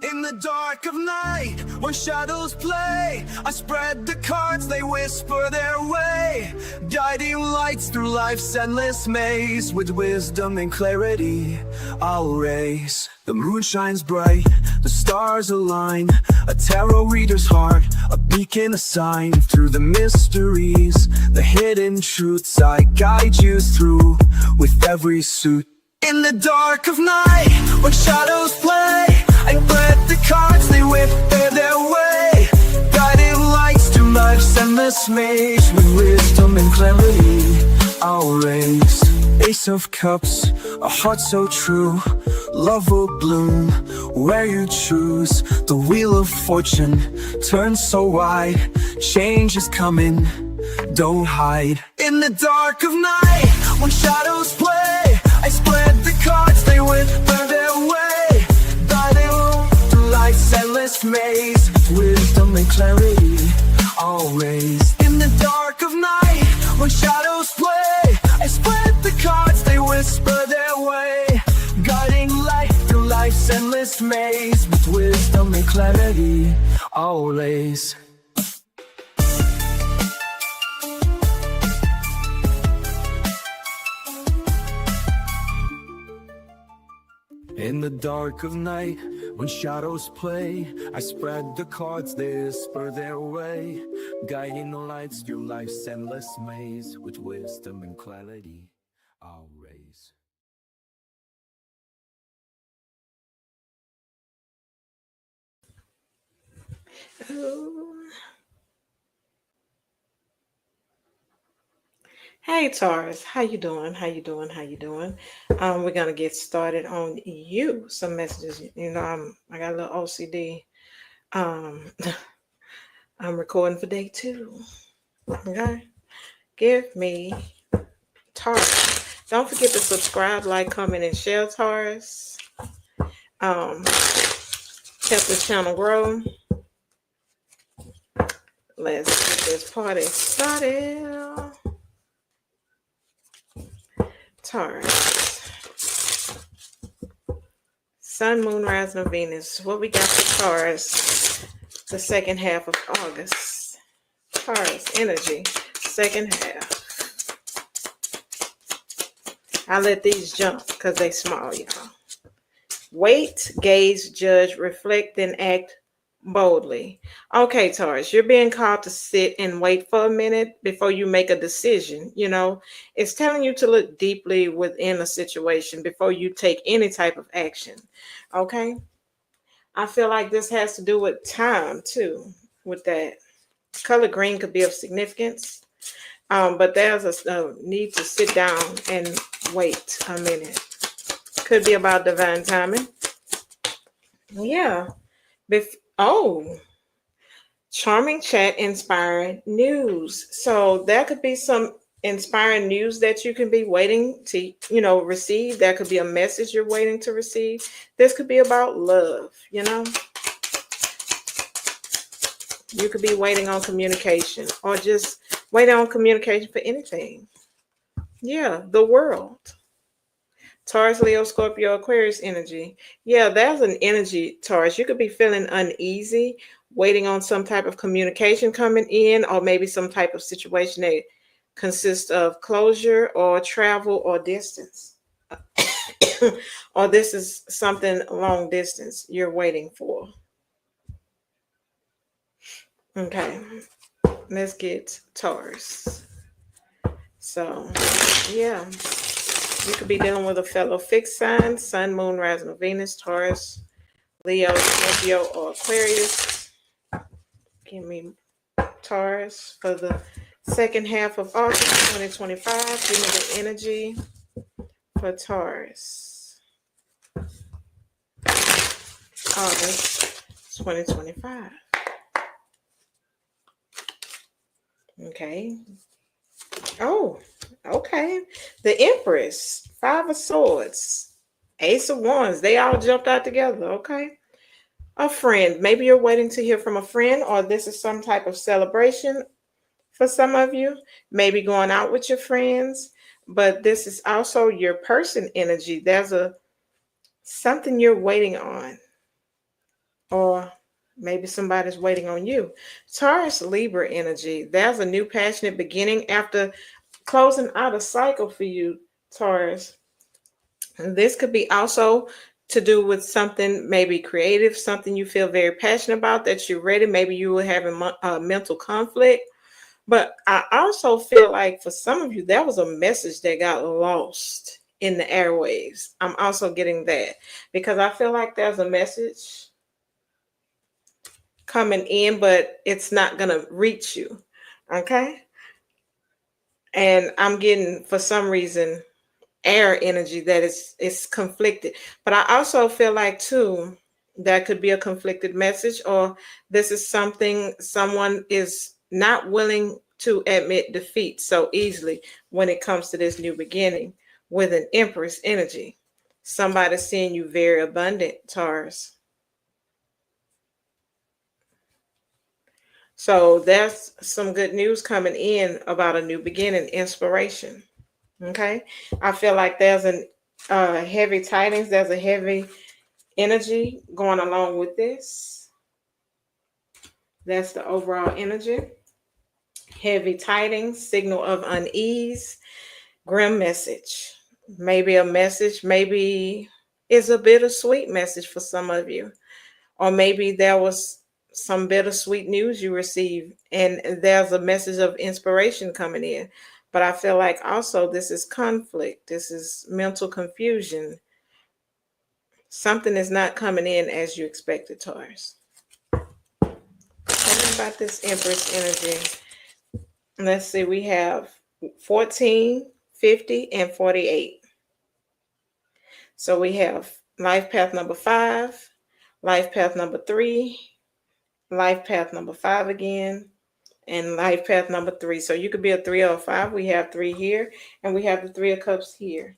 In the dark of night, when shadows play, I spread the cards, they whisper their way, guiding lights through life's endless maze. With wisdom and clarity, I'll raise. The moon shines bright, the stars align, a tarot reader's heart, a beacon, a sign. Through the mysteries, the hidden truths, I guide you through with every suit. In the dark of night, when shadows play, I spread the cards, they whisper their way, guiding lights to life's endless maze. With wisdom and clarity, I'll raise. Ace of Cups, a heart so true, love will bloom where you choose. The wheel of fortune turns so wide, change is coming, don't hide. In the dark of night, when shadows play, I spread the cards, they whisper their way, guiding through life's endless maze. Wisdom and clarity, always. In the dark of night, when shadows play, I spread the cards, they whisper their way, guiding light through life's endless maze. With wisdom and clarity, always. In the dark of night, when shadows play, I spread the cards, they whisper their way, guiding the lights through life's endless maze. With wisdom and clarity, I'll raise. Hey Taurus, how you doing? How you doing? How you doing? We're gonna get started on you. Some messages. You know, I got a little OCD. I'm recording for day 2. Okay, give me Taurus. Don't forget to subscribe, like, comment, and share, Taurus. Help this channel grow. Let's get this party started. Taurus. Sun, Moon, Rising, and Venus. What we got for Taurus the second half of August. Taurus energy, second half. I let these jump because they small, y'all. Wait, gaze, judge, reflect, and act boldly. Okay, Taurus, you're being called to sit and wait for a minute before you make a decision. You know, it's telling you to look deeply within a situation before you take any type of action. Okay, I feel like this has to do with time too. With that color green could be of significance, but there's a need to sit down and wait a minute. Could be about divine timing. Yeah. Oh, charming chat, inspiring news. So there could be some inspiring news that you can be waiting to, receive. There could be a message you're waiting to receive. This could be about love, You could be waiting on communication or just waiting on communication for anything. Yeah, the world. Taurus, Leo, Scorpio, Aquarius energy. Yeah, there's an energy, Taurus. You could be feeling uneasy, waiting on some type of communication coming in, or maybe some type of situation that consists of closure or travel or distance. Or this is something long distance you're waiting for. Okay, let's get Taurus. So, yeah. You could be dealing with a fellow fixed sign, Sun, Moon, Rising, Venus, Taurus, Leo, Scorpio, or Aquarius. Give me Taurus for the second half of August 2025. Give me the energy for Taurus. August 2025. Okay. Oh, okay. The Empress, 5 of Swords, Ace of Wands. They all jumped out together. Okay. A friend. Maybe you're waiting to hear from a friend, or this is some type of celebration for some of you, maybe going out with your friends, but this is also your person energy. There's something you're waiting on, or maybe somebody's waiting on you. Taurus Libra energy. There's a new passionate beginning after closing out a cycle for you, Taurus. And this could be also to do with something maybe creative, something you feel very passionate about that you're ready. Maybe you were having a mental conflict. But I also feel like for some of you, there was a message that got lost in the airwaves. I'm also getting that because I feel like there's a message coming in, but it's not going to reach you. Okay. And I'm getting, for some reason, air energy that is conflicted. But I also feel like, too, that could be a conflicted message, or this is something someone is not willing to admit defeat so easily when it comes to this new beginning with an Empress energy. Somebody seeing you very abundant, Taurus. So that's some good news coming in about a new beginning, inspiration. Okay. I feel like there's an heavy tidings. There's a heavy energy going along with this. That's the overall energy. Heavy tidings, signal of unease, grim message. Maybe a message, maybe it's a bittersweet message for some of you. Or maybe there was some bittersweet news you received and there's a message of inspiration coming in. But I feel like also this is conflict. This is mental confusion. Something is not coming in as you expected, Taurus. Tell me about this Empress energy. Let's see, we have 14, 50, and 48. So we have life path number 5, life path number 3, life path number 5 again, and life path number 3. So you could be a 3 or a 5. We have 3 here, and we have the 3 of Cups here.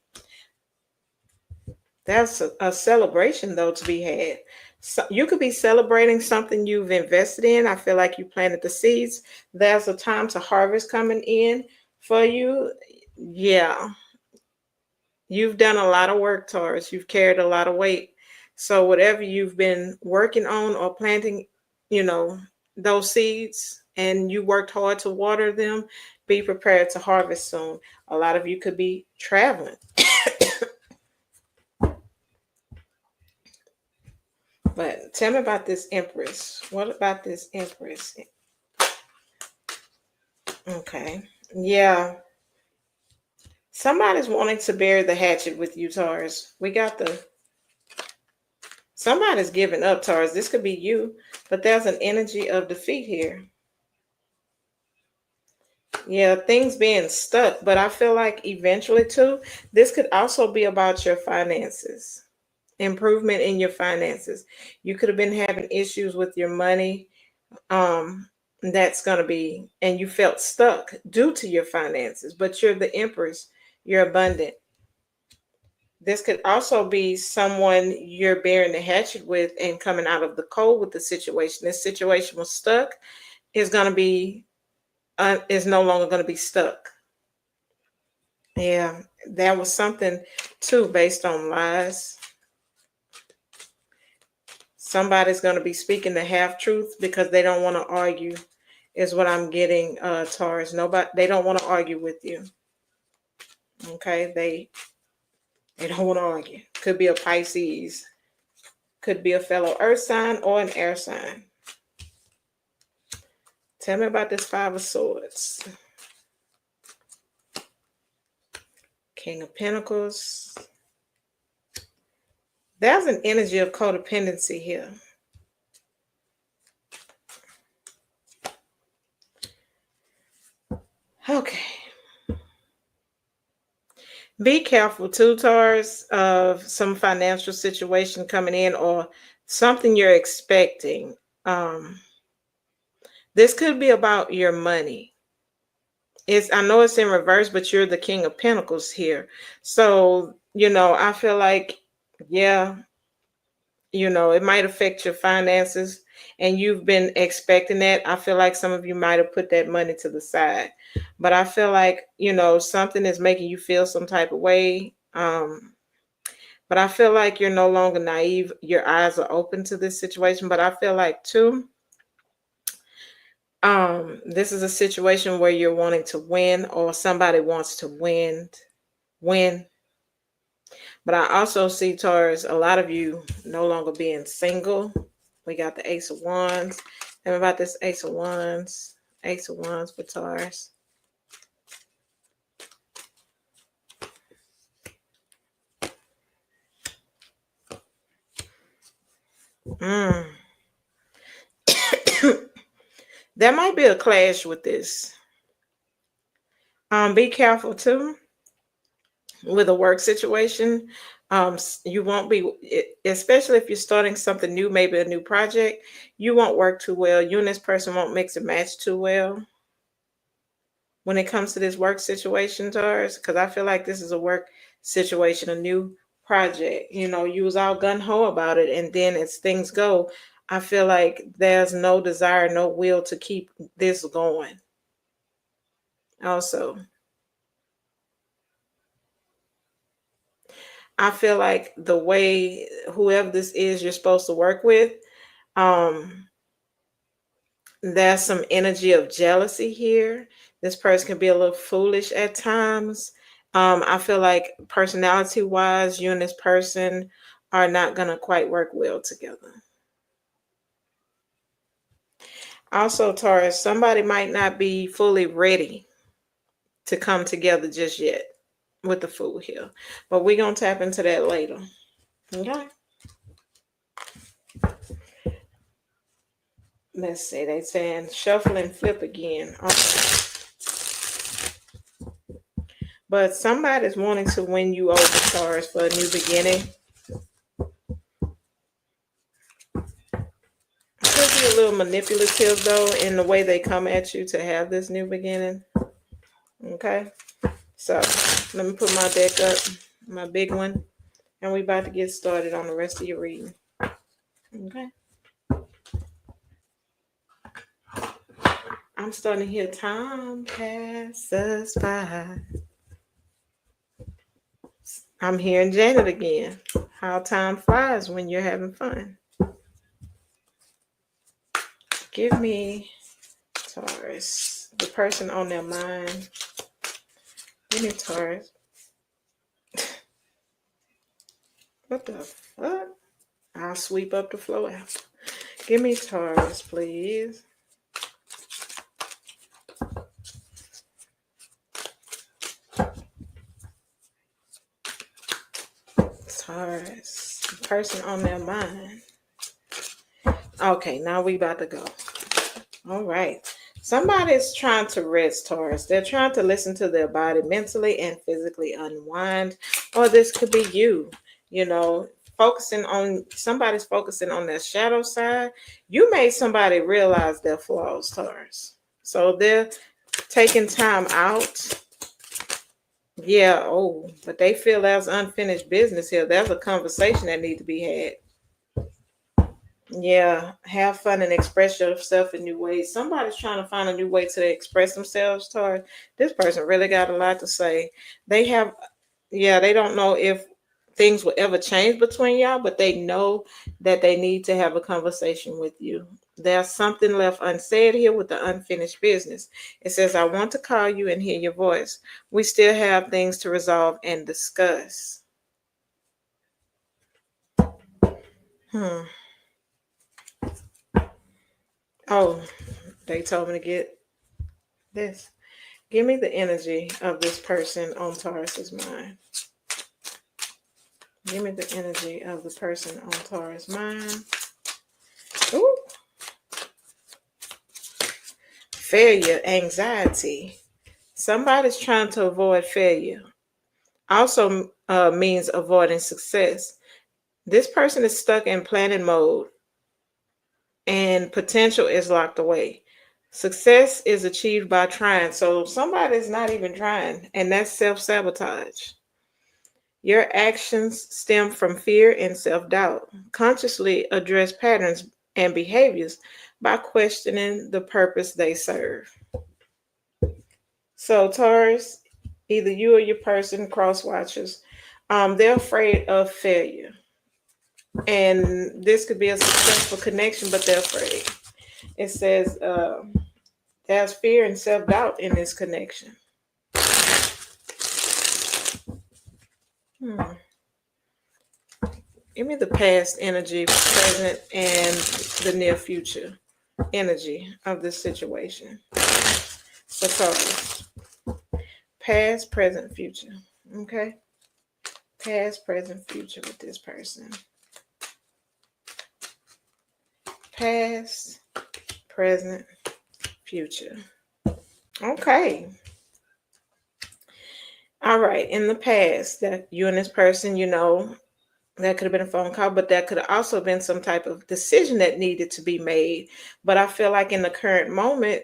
That's a celebration, though, to be had. So you could be celebrating something you've invested in. I feel like you planted the seeds. There's a time to harvest coming in for you. Yeah. You've done a lot of work, Taurus. You've carried a lot of weight. So whatever you've been working on or planting, those seeds, and you worked hard to water them, be prepared to harvest soon. A lot of you could be traveling. But tell me about this Empress. What about this Empress? Okay. Yeah. Somebody's wanting to bury the hatchet with you, Taurus. We got somebody's giving up, Taurus. This could be you, but there's an energy of defeat here. Yeah, things being stuck, but I feel like eventually, too, this could also be about your finances. Improvement in your finances. You could have been having issues with your money. That's going to be, and you felt stuck due to your finances, but you're the Empress. You're abundant. This could also be someone you're bearing the hatchet with and coming out of the cold with the situation. This situation was stuck. Is going to be, is no longer going to be stuck. Yeah, that was something too based on lies. Somebody's going to be speaking the half truth because they don't want to argue, is what I'm getting, Taurus. They don't want to argue with you. Okay, they don't want to argue. Could be a Pisces, could be a fellow earth sign or an air sign. Tell me about this 5 of Swords. King of Pentacles. There's an energy of codependency here. Okay. Be careful too, Taurus, of some financial situation coming in or something you're expecting. This could be about your money. I know it's in reverse, but you're the King of Pentacles here. So, I feel like, yeah, You know, it might affect your finances and you've been expecting that. I feel like some of you might have put that money to the side. But I feel like, you know, something is making you feel some type of way. But I feel like you're no longer naive. Your eyes are open to this situation. But I feel like too, this is a situation where you're wanting to win or somebody wants to win. But I also see, Taurus, a lot of you no longer being single. We got the Ace of Wands. And about this Ace of Wands. Ace of Wands for Taurus. There might be a clash with this. Be careful too with a work situation. You won't be, especially if you're starting something new, maybe a new project, you won't work too well. You and this person won't mix and match too well when it comes to this work situation, Taurus, because I feel like this is a work situation, a new project. You know, you was all gung-ho about it, and then as things go, I feel like there's no desire, no will to keep this going. Also, I feel like the way whoever this is you're supposed to work with, there's some energy of jealousy here. This person can be a little foolish at times. I feel like personality wise, you and this person are not going to quite work well together. Also, Taurus, somebody might not be fully ready to come together just yet with the Fool here. But we're going to tap into that later. Okay. Let's see. They saying shuffle and flip again. Okay. But somebody's wanting to win you over, Taurus, for a new beginning. Could be a little manipulative, though, in the way they come at you to have this new beginning. Okay. So let me put my deck up, my big one, and we about to get started on the rest of your reading. Okay. I'm starting to hear time passes by. I'm hearing Janet again. How time flies when you're having fun. Give me, Taurus, the person on their mind. Give me, Taurus. What the fuck? I'll sweep up the floor out. Give me, Taurus, please. Taurus, the person on their mind. Okay, now we about to go. All right. Somebody's trying to rest, Taurus. They're trying to listen to their body mentally and physically unwind. Or this could be you, you know, somebody's focusing on their shadow side. You made somebody realize their flaws, Taurus. So they're taking time out. Yeah, but they feel there's unfinished business here. There's a conversation that needs to be had. Yeah, have fun and express yourself in new ways. Somebody's trying to find a new way to express themselves, Taurus. This person really got a lot to say. They don't know if things will ever change between y'all, but they know that they need to have a conversation with you. There's something left unsaid here with the unfinished business. It says, I want to call you and hear your voice. We still have things to resolve and discuss. Oh, they told me to get this. Give me the energy of this person on Taurus's mind. Give me the energy of the person on Taurus' mind. Ooh. Failure, anxiety. Somebody's trying to avoid failure. Also means avoiding success. This person is stuck in planning mode and potential is locked away. Success is achieved by trying. So somebody's not even trying, and that's self-sabotage. Your actions stem from fear and self-doubt. Consciously address patterns and behaviors by questioning the purpose they serve. So Taurus, either you or your person, cross watchers, they're afraid of failure. And this could be a successful connection, but they're afraid. It says there's fear and self-doubt in this connection. Give me the past energy, present, and the near future energy of this situation. So Taurus. Past, present, future. Okay? Past, present, future with this person. Past, present, future. Okay. All right. In the past, that you and this person, that could have been a phone call, but that could have also been some type of decision that needed to be made. But I feel like in the current moment,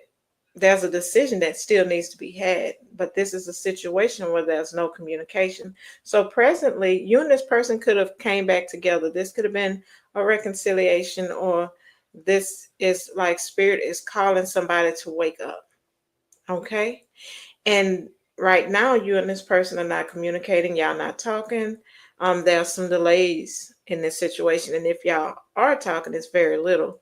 there's a decision that still needs to be had. But this is a situation where there's no communication. So presently, you and this person could have came back together. This could have been a reconciliation, or this is like spirit is calling somebody to wake up. Okay? And right now, you and this person are not communicating. Y'all not talking. There are some delays in this situation. And if y'all are talking, it's very little.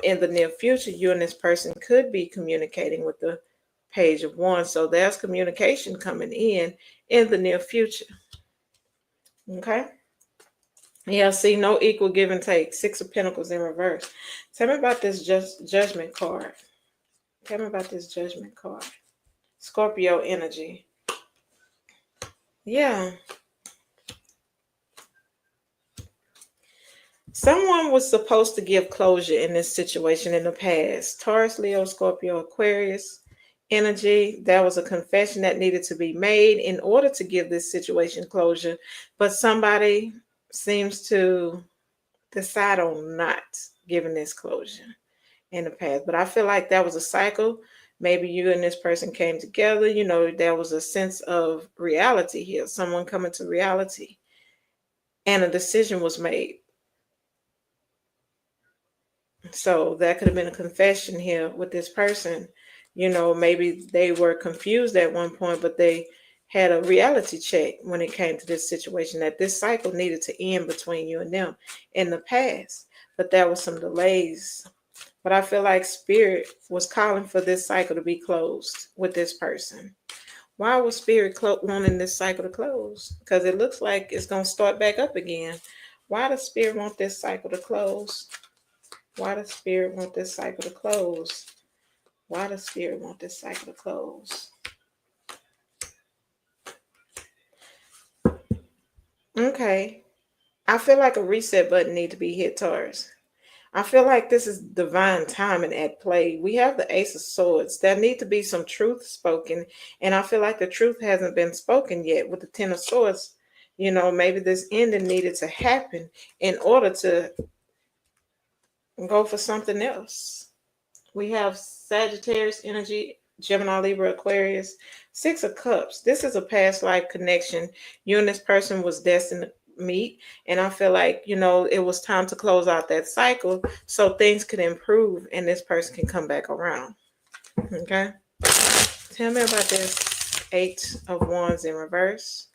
In the near future, you and this person could be communicating with the Page of Wands. So there's communication coming in the near future. Okay? Yeah, see, no equal give and take. Six of Pentacles in reverse. Tell me about this judgment card. Tell me about this judgment card. Scorpio energy. Yeah. Someone was supposed to give closure in this situation in the past. Taurus, Leo, Scorpio, Aquarius energy. There was a confession that needed to be made in order to give this situation closure. But somebody seems to decide on not giving this closure in the past. But I feel like that was a cycle. Maybe you and this person came together. There was a sense of reality here. Someone coming to reality. And a decision was made. So that could have been a confession here with this person. Maybe they were confused at one point, but they had a reality check when it came to this situation, that this cycle needed to end between you and them in the past. But there were some delays. But I feel like Spirit was calling for this cycle to be closed with this person. Why was Spirit wanting this cycle to close? Because it looks like it's going to start back up again. Why does Spirit want this cycle to close? Why does Spirit want this cycle to close? Why does Spirit want this cycle to close? Okay. I feel like a reset button needs to be hit, Taurus. I feel like this is divine timing at play. We have the Ace of Swords. There need to be some truth spoken. And I feel like the truth hasn't been spoken yet with the Ten of Swords. Maybe this ending needed to happen in order to go for something else. We have Sagittarius energy, Gemini, Libra, Aquarius, Six of Cups. This is a past life connection. You and this person was destined to meet. And I feel like, it was time to close out that cycle so things could improve and this person can come back around. Okay? Tell me about this Eight of Wands in reverse.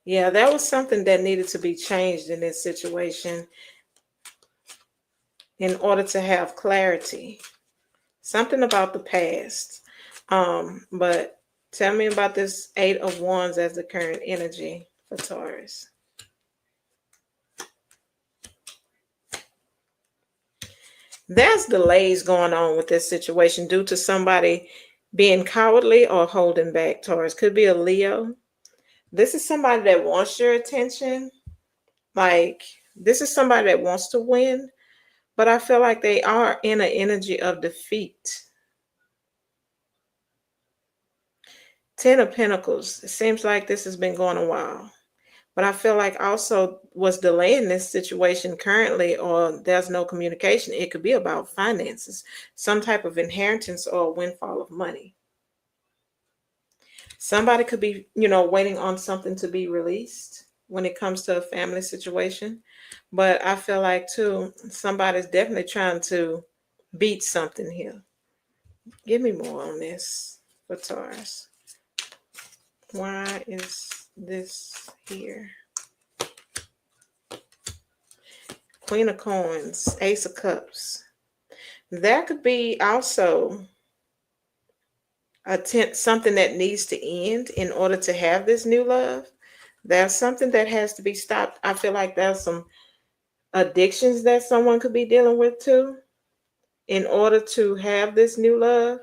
Yeah, that was something that needed to be changed in this situation in order to have clarity. Something about the past. But tell me about this Eight of Wands as the current energy for Taurus. There's delays going on with this situation due to somebody being cowardly or holding back, Taurus. Could be a Leo. This is somebody that wants your attention. Like, this is somebody that wants to win, but I feel like they are in an energy of defeat. Ten of Pentacles. It seems like this has been going a while. But I feel like also what's delaying this situation currently, or there's no communication, it could be about finances, some type of inheritance or windfall of money. Somebody could be, waiting on something to be released when it comes to a family situation. But I feel like, too, somebody's definitely trying to beat something here. Give me more on this for Taurus. Why is this here? Queen of Coins, Ace of Cups. That could be also something that needs to end in order to have this new love. There's something that has to be stopped. I feel like there's some addictions that someone could be dealing with too in order to have this new love.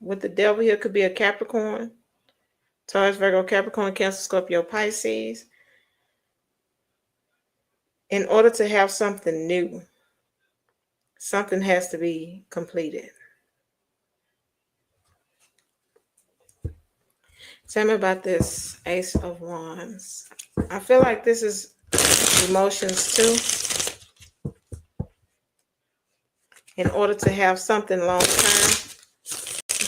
With the devil here could be a Capricorn, Taurus, Virgo, Capricorn, Cancer, Scorpio, Pisces. In order to have something new, something has to be completed. Tell me about this Ace of Wands. I feel like this is emotions too. In order to have something long term,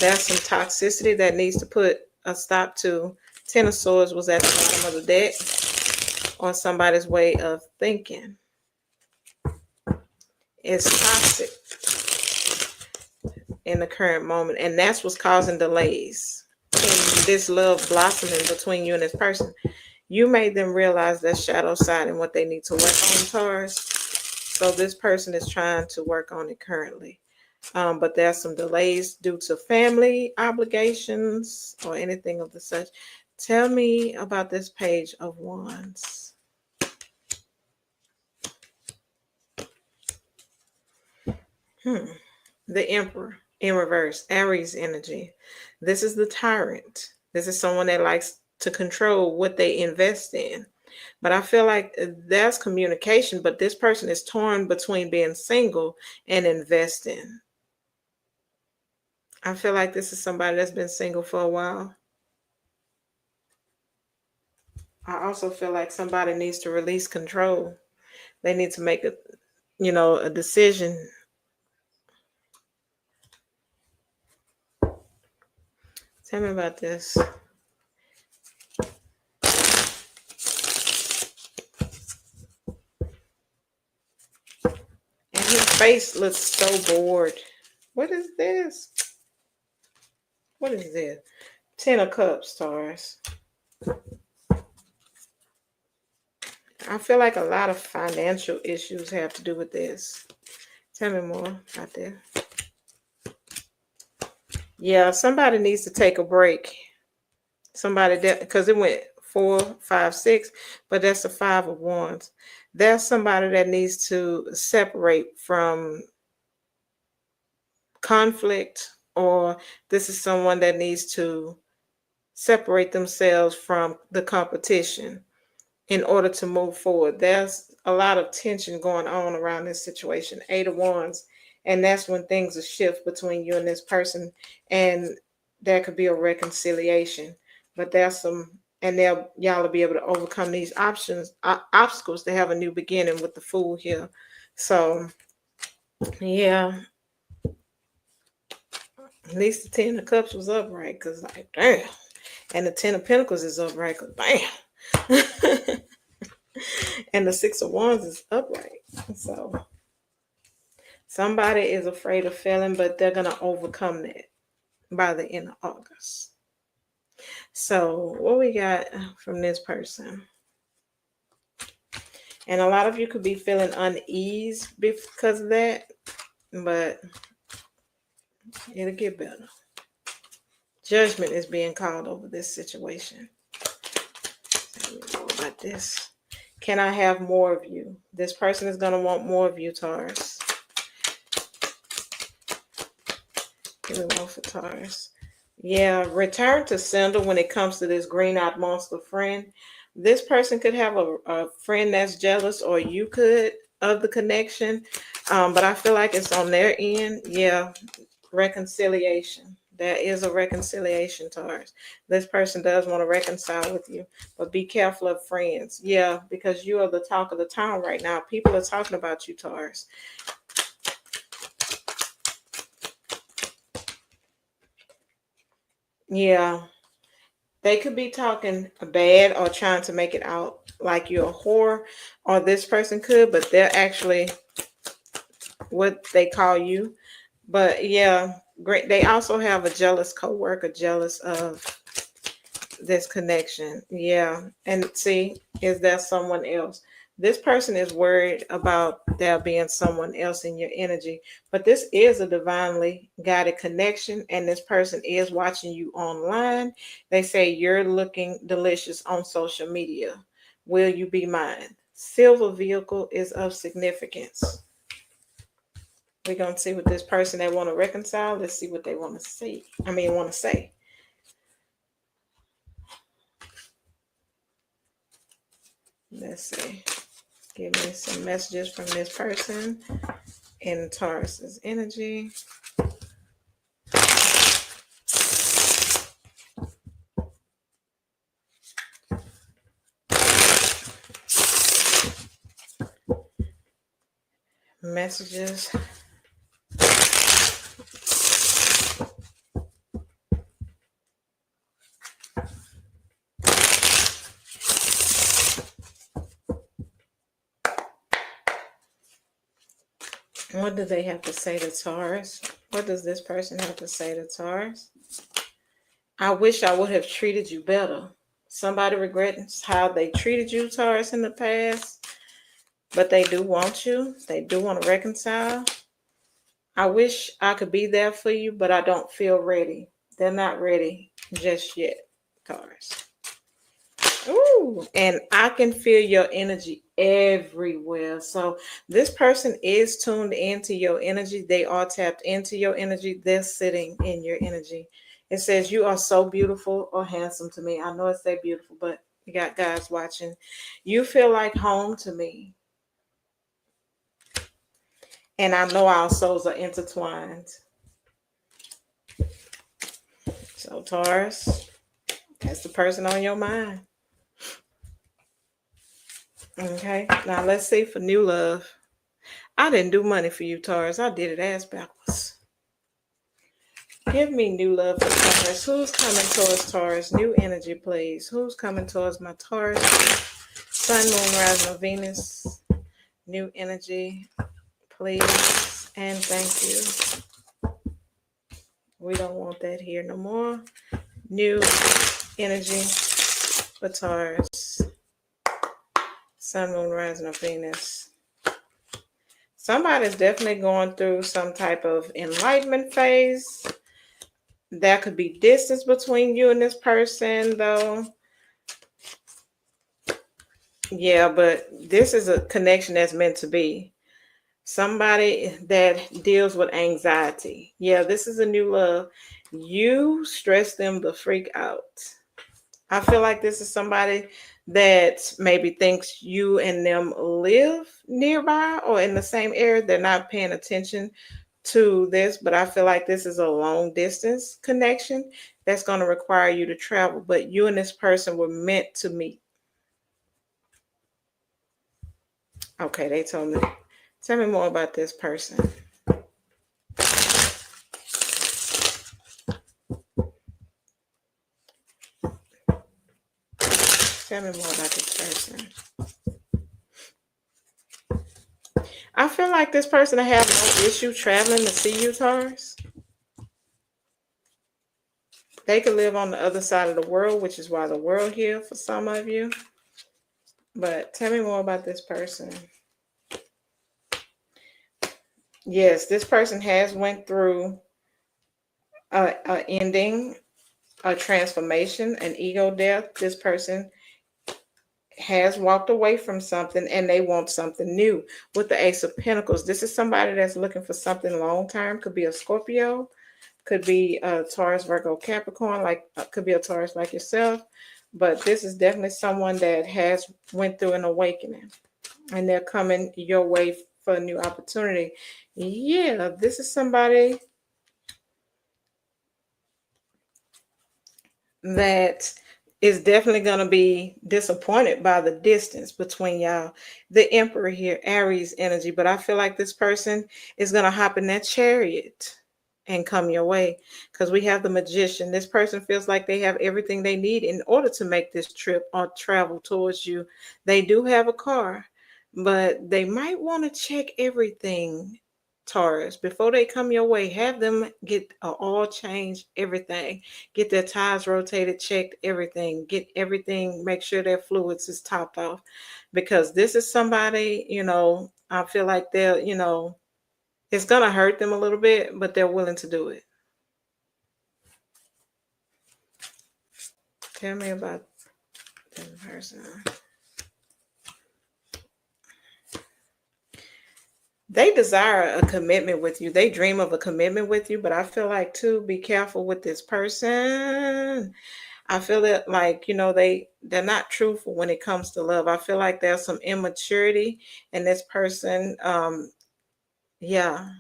there's some toxicity that needs to put a stop to. Ten of Swords was at the bottom of the deck, on somebody's way of thinking. It's toxic in the current moment, and that's what's causing delays in this love blossoming between you and this person. You made them realize that shadow side and what they need to work on, Taurus. So this person is trying to work on it currently. But there's some delays due to family obligations or anything of the such. Tell me about this Page of Wands. The Emperor in reverse, Aries energy. This is the tyrant. This is someone that likes to control what they invest in. But I feel like there's communication, but this person is torn between being single and investing. I feel like this is somebody that's been single for a while. I also feel like somebody needs to release control. They need to make a decision. Tell me about this. And his face looks so bored. What is this? What is this? Ten of Cups, Taurus. I feel like a lot of financial issues have to do with this. Tell me more about that. Yeah, somebody needs to take a break. Somebody that, because it went 4, 5, 6, but that's the 5 of Wands. There's somebody that needs to separate from conflict, or this is someone that needs to separate themselves from the competition in order to move forward. There's a lot of tension going on around this situation. 8 of Wands. And that's when things will shift between you and this person. And there could be a reconciliation. But there's some, and y'all will be able to overcome these obstacles to have a new beginning with the Fool here. So, yeah. At least the 10 of Cups was upright, because like, damn. And the 10 of Pentacles is upright, because bam. And the 6 of Wands is upright. So somebody is afraid of failing, but they're going to overcome that by the end of August. So what we got from this person? And a lot of you could be feeling unease because of that, but it'll get better. Judgment is being called over this situation. Tell me more about this. Can I have more of you? This person is going to want more of you, Taurus. Give me more for Taurus. Yeah, return to sender when it comes to this green-eyed monster friend. This person could have a friend that's jealous, or you could, of the connection. But I feel like it's on their end. Yeah, reconciliation. There is a reconciliation, Taurus. This person does want to reconcile with you, but be careful of friends. Yeah, because you are the talk of the town right now. People are talking about you, Taurus. Yeah, they could be talking bad or trying to make it out like you're a whore, or this person could, but they're actually what they call you. But yeah, great. They also have a jealous coworker, jealous of this connection. Yeah. And see, is there someone else? This person is worried about there being someone else in your energy, but this is a divinely guided connection, and this person is watching you online. They say you're looking delicious on social media. Will you be mine? Silver vehicle is of significance. We're gonna see what this person that want to reconcile. Let's see what they want to say. Want to say. Let's see. Give me some messages from this person in Taurus's energy. Messages. What do they have to say to Taurus? What does this person have to say to Taurus? I wish I would have treated you better. Somebody regrets how they treated you, Taurus, in the past, but they do want you. They do want to reconcile. I wish I could be there for you, but I don't feel ready. They're not ready just yet, Taurus. Ooh, and I can feel your energy everywhere. So this person is tuned into your energy. They are tapped into your energy. They're sitting in your energy. It says you are so beautiful or handsome to me. I know it say beautiful, but you got guys watching. You feel like home to me. And I know our souls are intertwined. So Taurus, that's the person on your mind. Okay, now let's see for new love. I didn't do money for you, Taurus. I did it ass backwards. Give me new love for Taurus. Who's coming towards Taurus? New energy, please. Who's coming towards my Taurus? Sun, Moon, Rising of Venus. New energy, please. And thank you. We don't want that here no more. New energy for Taurus. Sun, Moon, Rising of Venus. Somebody's definitely going through some type of enlightenment phase. There could be distance between you and this person, though. Yeah, but this is a connection that's meant to be. Somebody that deals with anxiety. Yeah, this is a new love. You stress them the freak out. I feel like this is somebody that maybe thinks you and them live nearby or in the same area. They're not paying attention to this, but I feel like this is a long distance connection that's going to require you to travel. But you and this person were meant to meet. Okay, they told me. Tell me more about this person. Tell me more about this person. I feel like this person will have no issue traveling to see you, Taurus. They could live on the other side of the world, which is why the world here for some of you. But tell me more about this person. Yes, this person has went through a ending, a transformation, an ego death. This person has walked away from something and they want something new. With the Ace of Pentacles, this is somebody that's looking for something long term. Could be a Scorpio, could be a Taurus, Virgo, Capricorn, could be a Taurus like yourself. But this is definitely someone that has went through an awakening and they're coming your way for a new opportunity. Yeah, this is somebody that is definitely going to be disappointed by the distance between y'all. The Emperor here, Aries energy, but I feel like this person is going to hop in that chariot and come your way, because we have the Magician. This person feels like they have everything they need in order to make this trip or travel towards you. They do have a car, but they might want to check everything, Taurus, before they come your way. Have them get a oil change, everything. Get their tires rotated, checked, everything. Get everything, make sure their fluids is topped off. Because this is somebody, I feel like they'll, it's going to hurt them a little bit, but they're willing to do it. Tell me about this person. They desire a commitment with you. They dream of a commitment with you, but I feel like, too, be careful with this person. I feel it like, they're not truthful when it comes to love. I feel like there's some immaturity in this person. Yeah.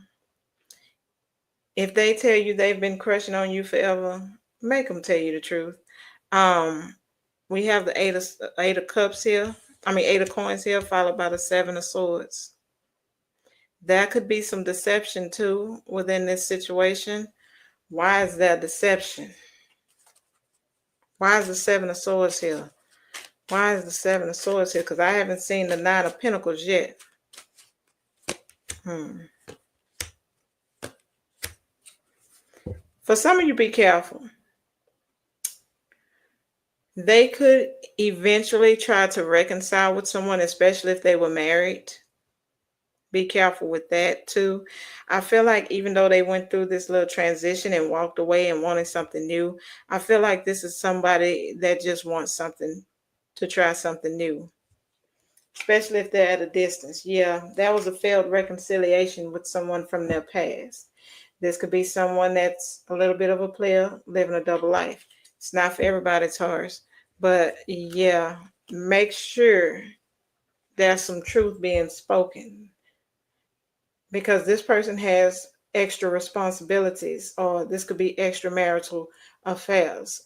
If they tell you they've been crushing on you forever, make them tell you the truth. We have the eight of cups here. Eight of coins here, followed by the 7 of swords. That could be some deception too within this situation. Why is there deception? Why is the 7 of swords here? Why is the 7 of swords here? Because I haven't seen the 9 of pentacles yet. For some of you, be careful. They could eventually try to reconcile with someone, especially if they were married. Be careful with that too. I feel like even though they went through this little transition and walked away and wanted something new, I feel like this is somebody that just wants something, to try something new, especially if they're at a distance. Yeah, that was a failed reconciliation with someone from their past. This could be someone that's a little bit of a player, living a double life. It's not for everybody, Taurus. But yeah, make sure there's some truth being spoken, because this person has extra responsibilities, or this could be extramarital affairs.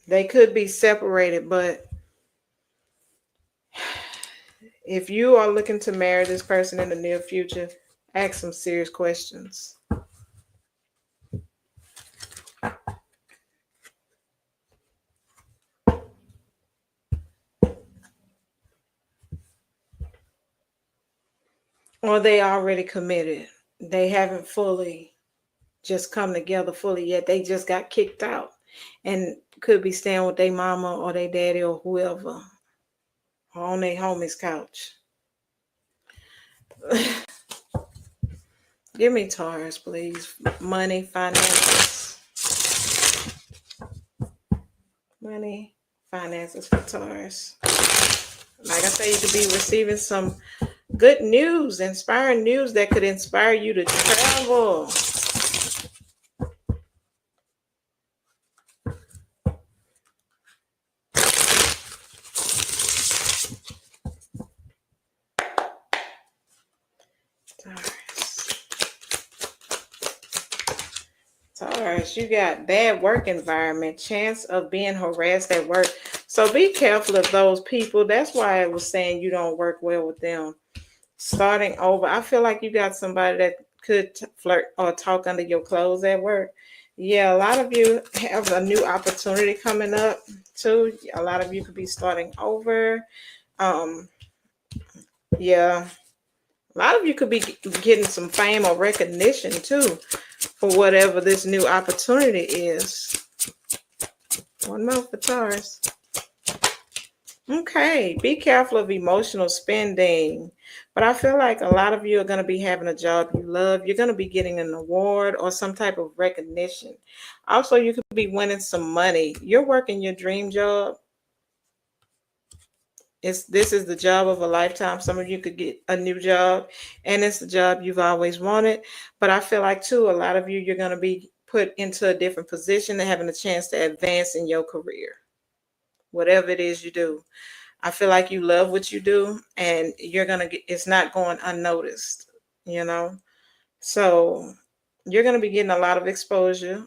They could be separated, but if you are looking to marry this person in the near future, ask some serious questions. Or they already committed. They haven't fully just come together fully yet. They just got kicked out and could be staying with their mama or their daddy or whoever, or on their homie's couch. Give me Taurus, please. Money, finances. Money, finances for Taurus. Like I say, you could be receiving some good news, inspiring news that could inspire you to travel. Taurus, you got bad work environment, chance of being harassed at work. So be careful of those people. That's why I was saying you don't work well with them. Starting over. I feel like you got somebody that could flirt or talk under your clothes at work. Yeah, a lot of you have a new opportunity coming up too. A lot of you could be starting over. Yeah. A lot of you could be getting some fame or recognition too for whatever this new opportunity is. One more for Taurus. Okay, be careful of emotional spending. But I feel like a lot of you are going to be having a job you love. You're going to be getting an award or some type of recognition. Also, you could be winning some money. You're working your dream job. This is the job of a lifetime. Some of you could get a new job, and it's the job you've always wanted. But I feel like, too, a lot of you, you're going to be put into a different position and having a chance to advance in your career. Whatever it is you do. I feel like you love what you do, and you're going to get, it's not going unnoticed, So you're going to be getting a lot of exposure.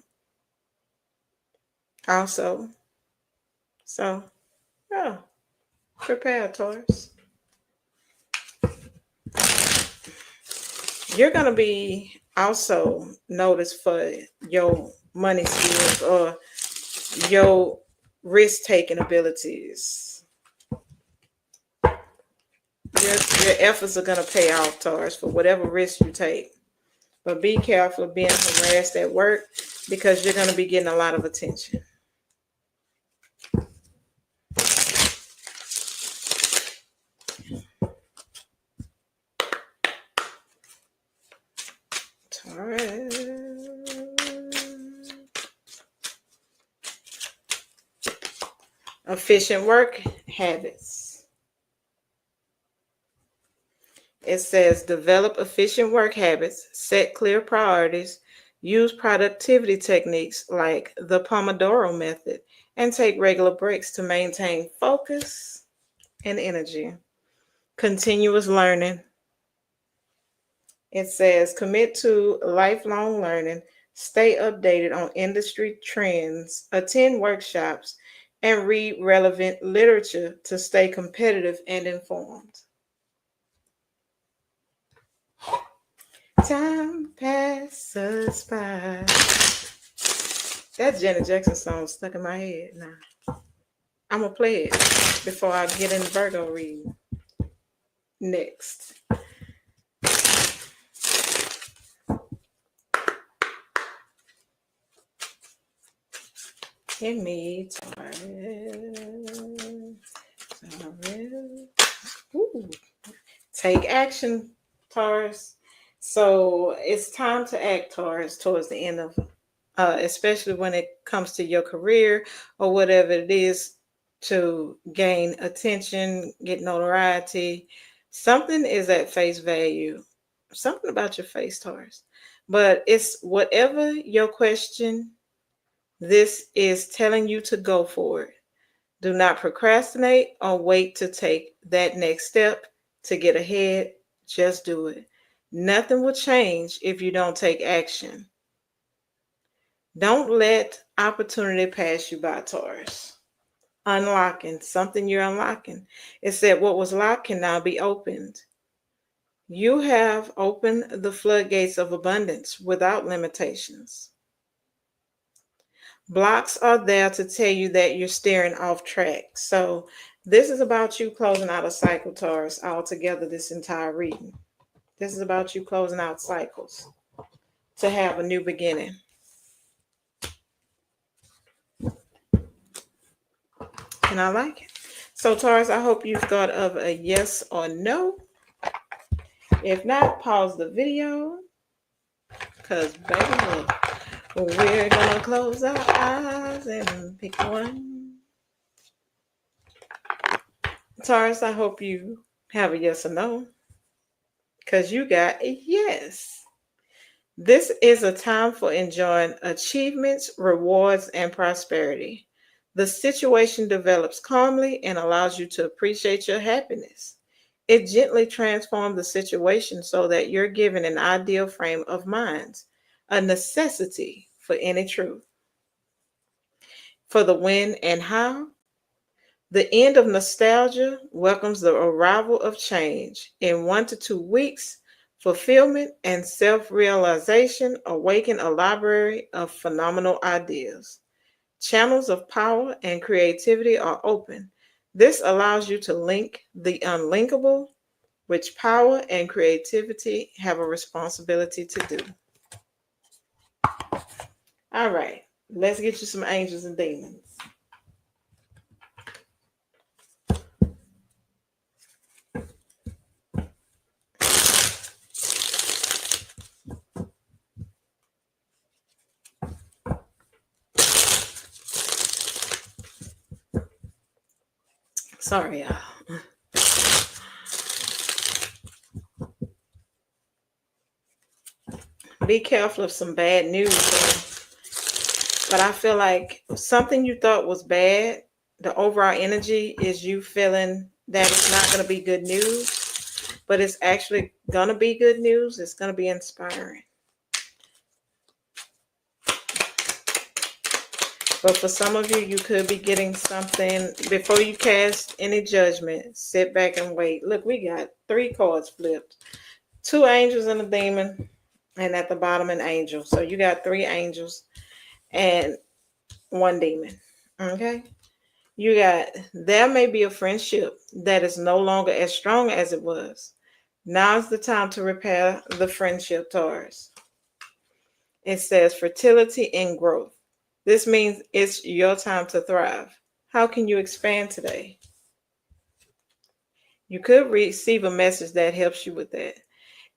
also. So, yeah, prepare, Taurus. You're going to be also noticed for your money skills or your risk-taking abilities. Your efforts are going to pay off, Taurus, for whatever risk you take. But be careful of being harassed at work because you're going to be getting a lot of attention. Taurus. Efficient work habits. It says develop efficient work habits, set clear priorities, use productivity techniques like the Pomodoro method, and take regular breaks to maintain focus and energy. Continuous learning. It says commit to lifelong learning, stay updated on industry trends, attend workshops, and read relevant literature to stay competitive and informed. Time passes by. That Janet Jackson song stuck in my head now. I'm going to play it before I get in Virgo reading. Next. In me, Taurus. Ooh. Take action, Taurus. So it's time to act, Taurus, towards the end of, especially when it comes to your career or whatever it is, to gain attention, get notoriety. Something is at face value. Something about your face, Taurus. But it's whatever your question, this is telling you to go for it. Do not procrastinate or wait to take that next step to get ahead. Just do it. Nothing will change if you don't take action. Don't let opportunity pass you by, Taurus. Unlocking, something you're unlocking. It said what was locked can now be opened. You have opened the floodgates of abundance without limitations. Blocks are there to tell you that you're steering off track. So this is about you closing out a cycle, Taurus, altogether this entire reading. This is about you closing out cycles to have a new beginning. And I like it. So Taurus, I hope you thought of a yes or no. If not, pause the video. Because baby, look, we're going to close our eyes and pick one. Taurus, I hope you have a yes or no. Because you got a yes. This is a time for enjoying achievements, rewards, and prosperity. The situation develops calmly and allows you to appreciate your happiness. It gently transforms the situation so that you're given an ideal frame of mind, a necessity for any truth. For the when and how, the end of nostalgia welcomes the arrival of change. In 1 to 2 weeks, fulfillment and self-realization awaken a library of phenomenal ideas. Channels of power and creativity are open. This allows you to link the unlinkable, which power and creativity have a responsibility to do. All right, let's get you some angels and demons. Sorry, y'all. Be careful of some bad news. But I feel like something you thought was bad, the overall energy is you feeling that it's not going to be good news, but it's actually going to be good news. It's going to be inspiring. So for some of you, you could be getting something. Before you cast any judgment, sit back and wait. Look, we got 3 cards flipped. 2 angels and a demon, and at the bottom an angel. So you got 3 angels and 1 demon. Okay? You got, there may be a friendship that is no longer as strong as it was. Now's the time to repair the friendship, Taurus. It says fertility and growth. This means it's your time to thrive. How can you expand today? You could receive a message that helps you with that.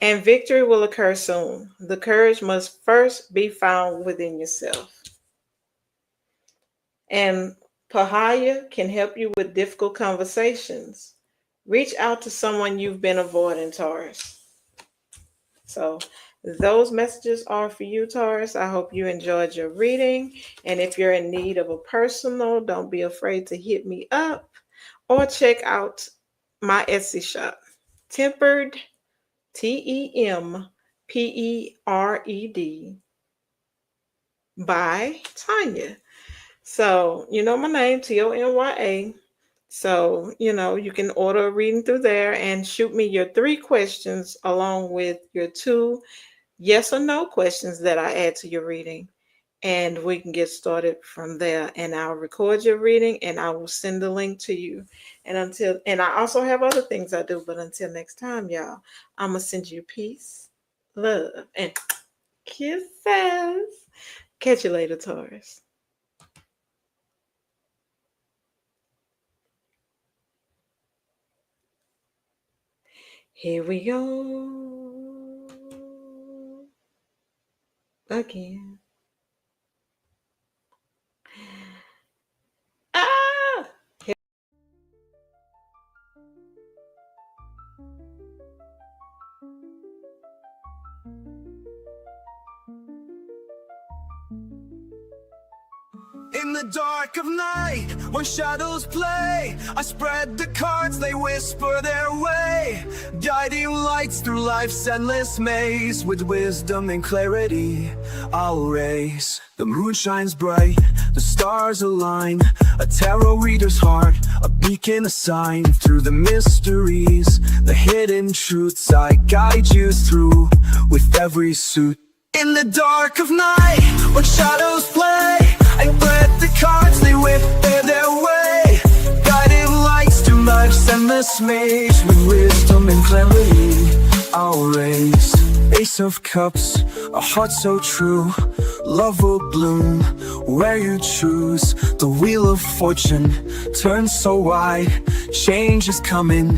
And victory will occur soon. The courage must first be found within yourself. And Pahaya can help you with difficult conversations. Reach out to someone you've been avoiding, Taurus. So those messages are for you, Taurus. I hope you enjoyed your reading. And if you're in need of a personal, don't be afraid to hit me up or check out my Etsy shop, Tempered, TEMPERED, by Tonya. So, you know my name, TONYA. So, you can order a reading through there and shoot me your 3 questions along with your 2 yes or no questions that I add to your reading. And we can get started from there. And I'll record your reading and I will send the link to you. And I also have other things I do, but until next time, y'all, I'm going to send you peace, love, and kisses. Catch you later, Taurus. Here we go again. Ah! In the dark of night, when shadows play, I spread the cards, they whisper their way, guiding lights through life's endless maze. With wisdom and clarity, I'll race. The moon shines bright, the stars align, a tarot reader's heart, a beacon, a sign. Through the mysteries, the hidden truths, I guide you through with every suit. In the dark of night, when shadows play, I read the cards, they whisper their way, guiding lights to life's endless maze. With wisdom and clarity, I'll raise. Ace of Cups, a heart so true, love will bloom where you choose. The wheel of fortune turns so wide, change is coming,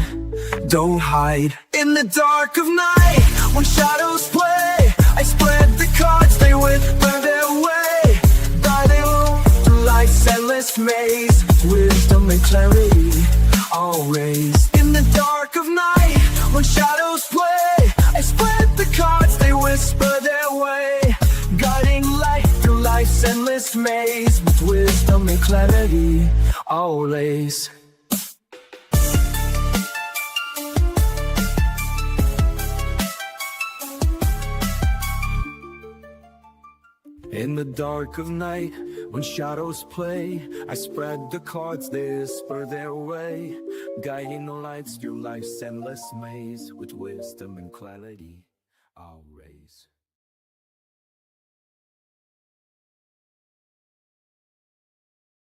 don't hide. In the dark of night, when shadows play, I spread the cards, they whisper their way, guiding through life's endless maze. Wisdom and clarity, I'll raise. In the dark of night, when shadows play, I spread the cards, they whisper their way, guiding light through life's endless maze. With wisdom and clarity, I'll raise. In the dark of night, when shadows play, I spread the cards, they whisper their way, guiding the lights through life's endless maze. With wisdom and clarity, I'll